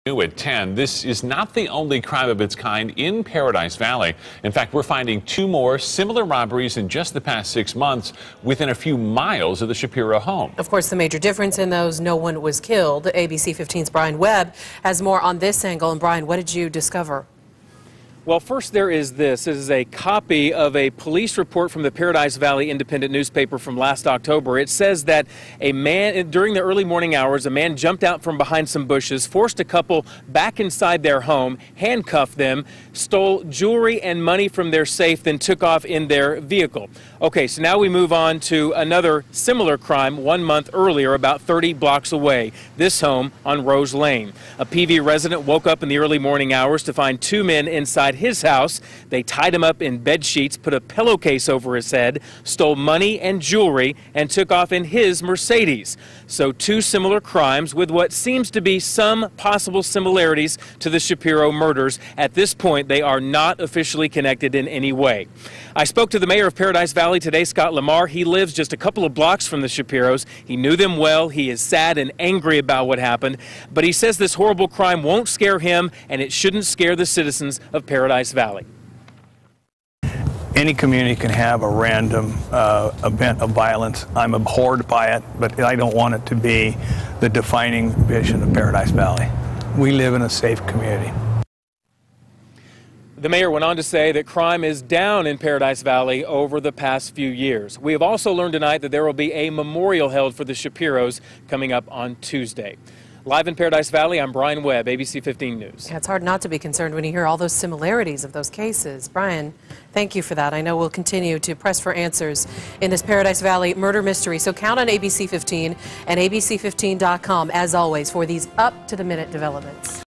New at 10. This is not the only crime of its kind in Paradise Valley. In fact, we're finding two more similar robberies in just the past 6 months within a few miles of the Shapiro home. Of course, the major difference in those, no one was killed. ABC 15's Brian Webb has more on this angle. And Brian, what did you discover? Well, first there is this. This is a copy of a police report from the Paradise Valley Independent newspaper from last October. It says that a man, during the early morning hours, a man jumped out from behind some bushes, forced a couple back inside their home, handcuffed them, stole jewelry and money from their safe, then took off in their vehicle. Okay, so now we move on to another similar crime 1 month earlier, about 30 blocks away. This home on Rose Lane. A PV resident woke up in the early morning hours to find two men inside his house. They tied him up in bed sheets, put a pillowcase over his head, stole money and jewelry, and took off in his Mercedes. So two similar crimes with what seems to be some possible similarities to the Shapiro murders. At this point, they are not officially connected in any way. I spoke to the mayor of Paradise Valley today, Scott Lamar. He lives just a couple of blocks from the Shapiros. He knew them well. He is sad and angry about what happened, but he says this horrible crime won't scare him, and it shouldn't scare the citizens of Paradise Valley. Any community can have a random event of violence. I'm abhorred by it, but I don't want it to be the defining vision of Paradise Valley. We live in a safe community. The mayor went on to say that crime is down in Paradise Valley over the past few years. We have also learned tonight that there will be a memorial held for the Shapiros coming up on Tuesday. Live in Paradise Valley, I'm Brian Webb, ABC 15 News. Yeah, it's hard not to be concerned when you hear all those similarities of those cases. Brian, thank you for that. I know we'll continue to press for answers in this Paradise Valley murder mystery. So count on ABC 15 and ABC15.com, as always, for these up-to-the-minute developments.